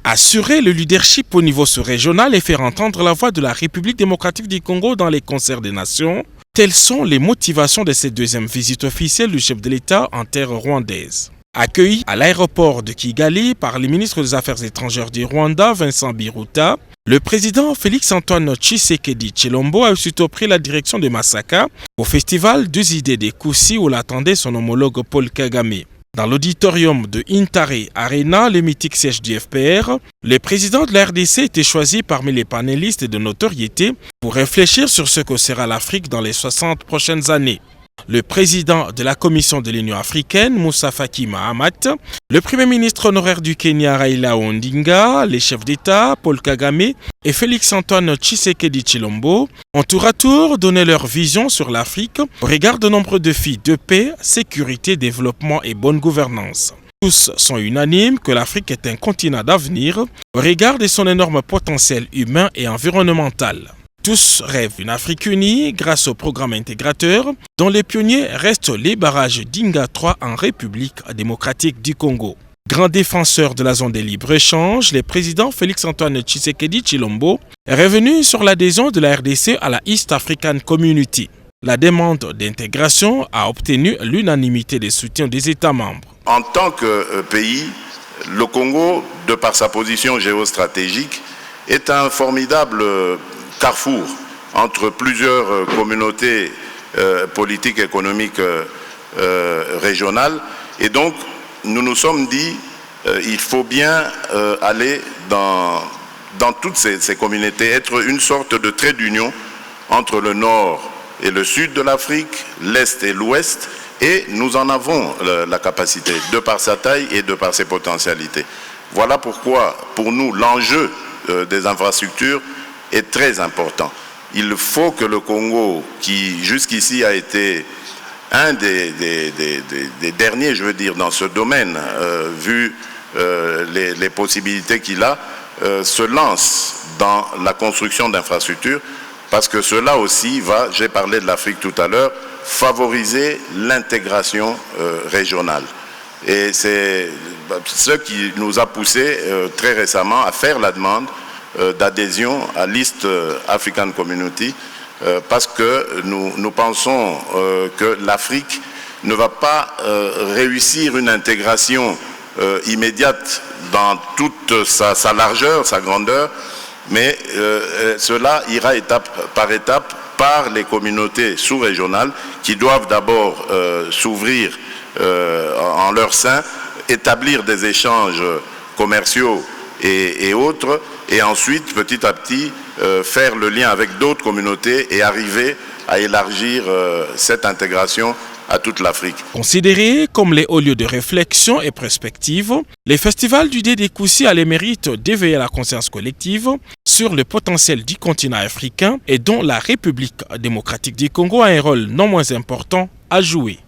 Assurer le leadership au niveau sous-régional et faire entendre la voix de la République démocratique du Congo dans les concerts des nations, telles sont les motivations de cette deuxième visite officielle du chef de l'État en terre rwandaise. Accueilli à l'aéroport de Kigali par le ministre des Affaires étrangères du Rwanda, Vincent Biruta, le président Félix-Antoine Tshisekedi Tshilombo a aussitôt pris la direction de Masaka au festival des idées des Koussi où l'attendait son homologue Paul Kagame. Dans l'auditorium de Intare Arena, le mythique siège du FPR, le président de la RDC était choisi parmi les panélistes de notoriété pour réfléchir sur ce que sera l'Afrique dans les 60 prochaines années. Le président de la Commission de l'Union africaine, Moussa Faki Mahamat, le premier ministre honoraire du Kenya, Raila Odinga, les chefs d'État, Paul Kagame et Félix-Antoine Tshisekedi Tshilombo ont tour à tour donné leur vision sur l'Afrique au regard de nombreux défis de paix, sécurité, développement et bonne gouvernance. Tous sont unanimes que l'Afrique est un continent d'avenir au regard de son énorme potentiel humain et environnemental. Tous rêvent une Afrique unie grâce au programme intégrateur dont les pionniers restent les barrages d'Inga 3 en République démocratique du Congo. Grand défenseur de la zone de libre-échange, le président Félix-Antoine Tshisekedi Tshilombo est revenu sur l'adhésion de la RDC à la East African Community. La demande d'intégration a obtenu l'unanimité des soutiens des États membres. En tant que pays, le Congo, de par sa position géostratégique, est un formidable carrefour entre plusieurs communautés politiques, économiques régionales. Et donc, nous nous sommes dit il faut bien aller dans toutes ces communautés, être une sorte de trait d'union entre le nord et le sud de l'Afrique, l'est et l'ouest, et nous en avons la capacité, de par sa taille et de par ses potentialités. Voilà pourquoi, pour nous, l'enjeu des infrastructures est très important. Il faut que le Congo, qui jusqu'ici a été un des derniers, je veux dire, dans ce domaine, vu les possibilités qu'il a, se lance dans la construction d'infrastructures, parce que cela aussi va, j'ai parlé de l'Afrique tout à l'heure, favoriser l'intégration régionale. Et c'est ce qui nous a poussé très récemment à faire la demande d'adhésion à l'East African Community parce que nous pensons que l'Afrique ne va pas réussir une intégration immédiate dans toute sa largeur, sa grandeur, mais cela ira étape par étape par les communautés sous-régionales qui doivent d'abord s'ouvrir en leur sein, établir des échanges commerciaux et autres, et ensuite, petit à petit, faire le lien avec d'autres communautés et arriver à élargir cette intégration à toute l'Afrique. Considérés comme les hauts lieux de réflexion et perspective, les festivals du des Koussi a le mérite d'éveiller la conscience collective sur le potentiel du continent africain et dont la République démocratique du Congo a un rôle non moins important à jouer.